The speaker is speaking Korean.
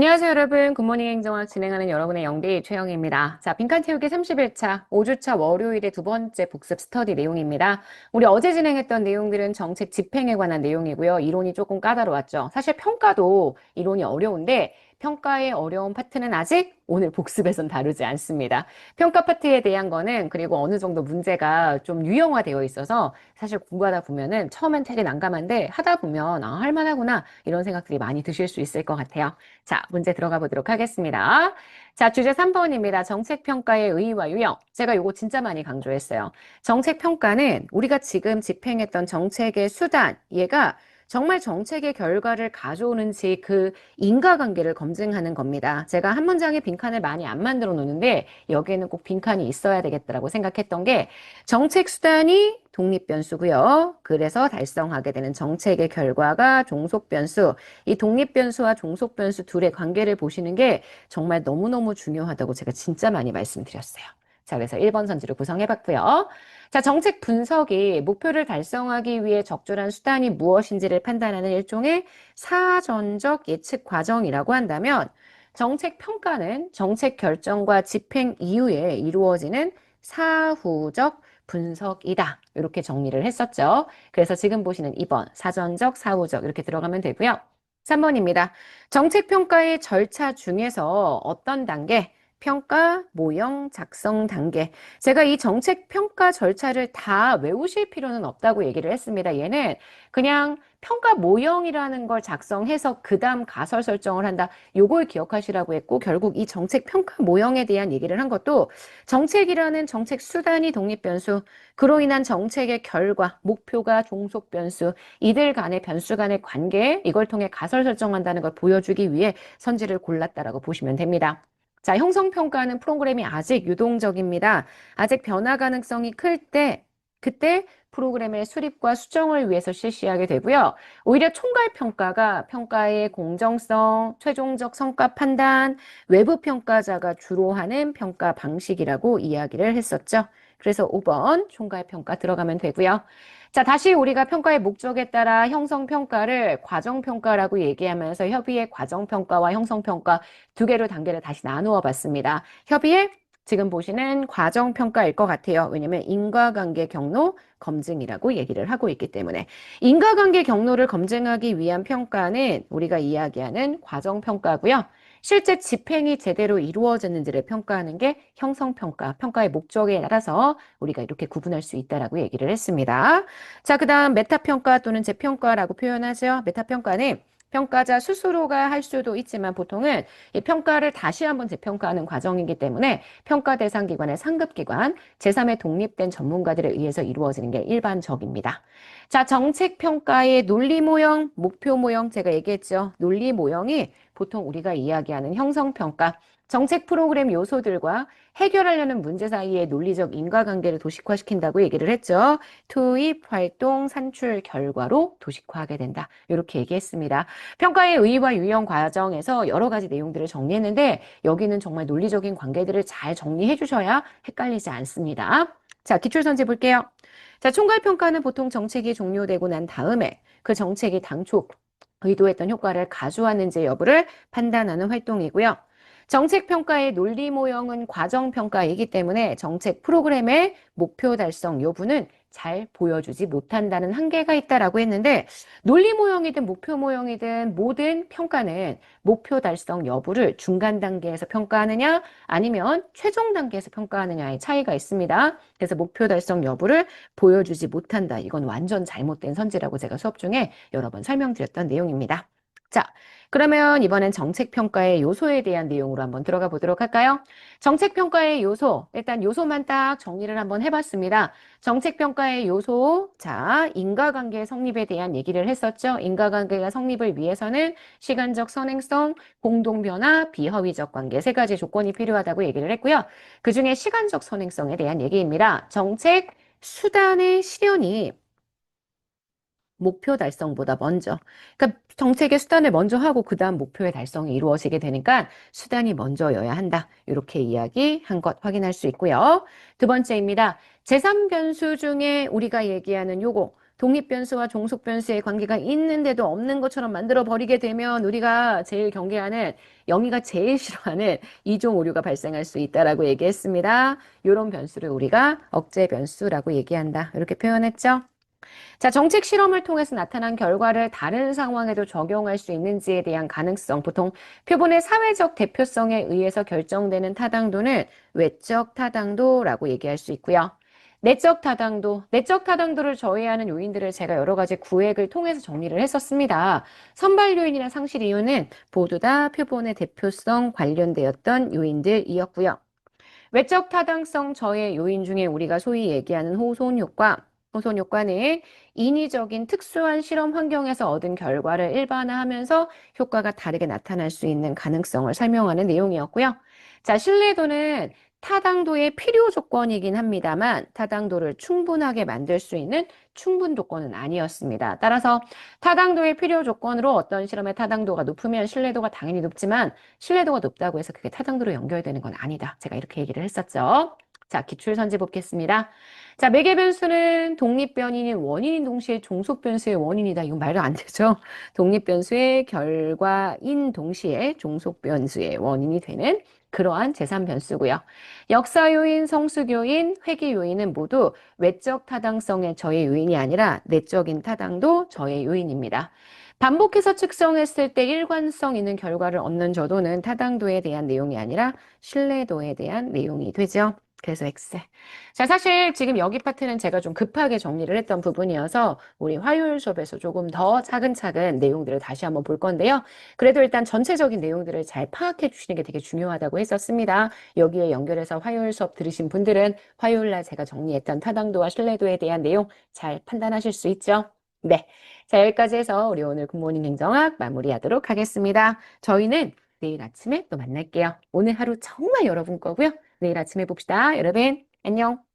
안녕하세요, 여러분. 굿모닝 행정학 진행하는 여러분의 영디 최영입니다. 자, 빈칸 태우기 31차, 5주차 월요일의 두 번째 복습 스터디 내용입니다. 우리 어제 진행했던 내용들은 정책 집행에 관한 내용이고요. 이론이 조금 까다로웠죠. 사실 평가도 이론이 어려운데 평가의 어려운 파트는 아직 오늘 복습에선 다루지 않습니다. 평가 파트에 대한 거는 그리고 어느 정도 문제가 좀 유형화되어 있어서 사실 공부하다 보면은 처음엔 되게 난감한데 하다 보면 할만하구나 이런 생각들이 많이 드실 수 있을 것 같아요. 자, 문제 들어가 보도록 하겠습니다. 자, 주제 3번입니다. 정책평가의 의의와 유형. 제가 요거 진짜 많이 강조했어요. 정책평가는 우리가 지금 집행했던 정책의 수단, 얘가 정말 정책의 결과를 가져오는지 그 인과관계를 검증하는 겁니다. 제가 한 문장에 빈칸을 많이 안 만들어 놓는데 여기에는 꼭 빈칸이 있어야 되겠다라고 생각했던 게 정책 수단이 독립변수고요. 그래서 달성하게 되는 정책의 결과가 종속변수. 이 독립변수와 종속변수 둘의 관계를 보시는 게 정말 너무너무 중요하다고 제가 진짜 많이 말씀드렸어요. 자, 그래서 1번 선지를 구성해봤고요. 자, 정책 분석이 목표를 달성하기 위해 적절한 수단이 무엇인지를 판단하는 일종의 사전적 예측 과정이라고 한다면 정책 평가는 정책 결정과 집행 이후에 이루어지는 사후적 분석이다. 이렇게 정리를 했었죠. 그래서 지금 보시는 2번 사전적, 사후적 이렇게 들어가면 되고요. 3번입니다. 정책평가의 절차 중에서 어떤 단계? 평가, 모형, 작성 단계. 제가 이 정책평가 절차를 다 외우실 필요는 없다고 얘기를 했습니다. 얘는 그냥 평가 모형이라는 걸 작성해서 그 다음 가설 설정을 한다. 요걸 기억하시라고 했고 결국 이 정책평가 모형에 대한 얘기를 한 것도 정책이라는 정책 수단이 독립변수, 그로 인한 정책의 결과, 목표가 종속변수, 이들 간의 변수 간의 관계, 이걸 통해 가설 설정한다는 걸 보여주기 위해 선지를 골랐다라고 보시면 됩니다. 자, 형성평가는 프로그램이 아직 유동적입니다. 아직 변화 가능성이 클 때, 그때 프로그램의 수립과 수정을 위해서 실시하게 되고요. 오히려 총괄평가가 평가의 공정성, 최종적 성과 판단, 외부 평가자가 주로 하는 평가 방식이라고 이야기를 했었죠. 그래서 5번 총괄평가 들어가면 되고요. 자, 다시 우리가 평가의 목적에 따라 형성평가를 과정평가라고 얘기하면서 협의의 과정평가와 형성평가 두 개로 단계를 다시 나누어 봤습니다. 협의의 지금 보시는 과정평가일 것 같아요. 왜냐면 인과관계 경로 검증이라고 얘기를 하고 있기 때문에. 인과관계 경로를 검증하기 위한 평가는 우리가 이야기하는 과정평가고요. 실제 집행이 제대로 이루어졌는지를 평가하는 게 형성평가, 평가의 목적에 따라서 우리가 이렇게 구분할 수 있다라고 얘기를 했습니다. 자, 그 다음 메타평가 또는 재평가라고 표현하죠. 메타평가는 평가자 스스로가 할 수도 있지만 보통은 이 평가를 다시 한번 재평가하는 과정이기 때문에 평가 대상 기관의 상급기관, 제3의 독립된 전문가들에 의해서 이루어지는 게 일반적입니다. 자, 정책 평가의 논리 모형, 목표 모형 제가 얘기했죠. 논리 모형이 보통 우리가 이야기하는 형성 평가, 정책 프로그램 요소들과 해결하려는 문제 사이의 논리적 인과관계를 도식화시킨다고 얘기를 했죠. 투입, 활동, 산출 결과로 도식화하게 된다. 이렇게 얘기했습니다. 평가의 의의와 유형 과정에서 여러 가지 내용들을 정리했는데 여기는 정말 논리적인 관계들을 잘 정리해 주셔야 헷갈리지 않습니다. 자, 기출선지 볼게요. 자, 총괄평가는 보통 정책이 종료되고 난 다음에 그 정책이 당초 의도했던 효과를 가져왔는지 여부를 판단하는 활동이고요. 정책평가의 논리 모형은 과정평가이기 때문에 정책 프로그램의 목표 달성 여부는 잘 보여주지 못한다는 한계가 있다라고 했는데 논리 모형이든 목표 모형이든 모든 평가는 목표 달성 여부를 중간 단계에서 평가하느냐 아니면 최종 단계에서 평가하느냐의 차이가 있습니다. 그래서 목표 달성 여부를 보여주지 못한다. 이건 완전 잘못된 선지라고 제가 수업 중에 여러 번 설명드렸던 내용입니다. 자, 그러면 이번엔 정책평가의 요소에 대한 내용으로 한번 들어가 보도록 할까요? 정책평가의 요소, 일단 요소만 딱 정리를 한번 해봤습니다. 정책평가의 요소, 자, 인과관계 성립에 대한 얘기를 했었죠. 인과관계가 성립을 위해서는 시간적 선행성, 공동변화, 비허위적 관계 세 가지 조건이 필요하다고 얘기를 했고요. 그중에 시간적 선행성에 대한 얘기입니다. 정책 수단의 실현이 목표 달성보다 먼저. 그러니까 정책의 수단을 먼저 하고 그다음 목표의 달성이 이루어지게 되니까 수단이 먼저여야 한다. 이렇게 이야기한 것 확인할 수 있고요. 두 번째입니다. 제3변수 중에 우리가 얘기하는 요거 독립변수와 종속변수의 관계가 있는데도 없는 것처럼 만들어 버리게 되면 우리가 제일 경계하는 영희가 제일 싫어하는 이종 오류가 발생할 수 있다라고 얘기했습니다. 이런 변수를 우리가 억제 변수라고 얘기한다. 이렇게 표현했죠. 자, 정책 실험을 통해서 나타난 결과를 다른 상황에도 적용할 수 있는지에 대한 가능성, 보통 표본의 사회적 대표성에 의해서 결정되는 타당도는 외적 타당도라고 얘기할 수 있고요. 내적 타당도를 저해하는 요인들을 제가 여러 가지 구획을 통해서 정리를 했었습니다. 선발 요인이나 상실 이유는 모두 다 표본의 대표성 관련되었던 요인들이었고요. 외적 타당성 저해 요인 중에 우리가 소위 얘기하는 호손 효과, 호손 효과는 인위적인 특수한 실험 환경에서 얻은 결과를 일반화하면서 효과가 다르게 나타날 수 있는 가능성을 설명하는 내용이었고요. 자, 신뢰도는 타당도의 필요 조건이긴 합니다만 타당도를 충분하게 만들 수 있는 충분 조건은 아니었습니다. 따라서 타당도의 필요 조건으로 어떤 실험의 타당도가 높으면 신뢰도가 당연히 높지만 신뢰도가 높다고 해서 그게 타당도로 연결되는 건 아니다. 제가 이렇게 얘기를 했었죠. 자, 기출선지 뽑겠습니다. 자, 매개 변수는 독립변이인 원인인 동시에 종속 변수의 원인이다. 이건 말도 안 되죠. 독립 변수의 결과인 동시에 종속 변수의 원인이 되는 그러한 제3 변수고요. 역사 요인, 성숙 요인, 회귀 요인은 모두 외적 타당성의 저의 요인이 아니라 내적인 타당도 저의 요인입니다. 반복해서 측정했을 때 일관성 있는 결과를 얻는 저도는 타당도에 대한 내용이 아니라 신뢰도에 대한 내용이 되죠. 그래서 X. 자, 사실 지금 여기 파트는 제가 좀 급하게 정리를 했던 부분이어서 우리 화요일 수업에서 조금 더 차근차근 내용들을 다시 한번 볼 건데요. 그래도 일단 전체적인 내용들을 잘 파악해 주시는 게 되게 중요하다고 했었습니다. 여기에 연결해서 화요일 수업 들으신 분들은 화요일 날 제가 정리했던 타당도와 신뢰도에 대한 내용 잘 판단하실 수 있죠? 네. 자, 여기까지 해서 우리 오늘 굿모닝 행정학 마무리하도록 하겠습니다. 저희는 내일 아침에 또 만날게요. 오늘 하루 정말 여러분 거고요. 내일 아침에 봅시다. 여러분, 안녕.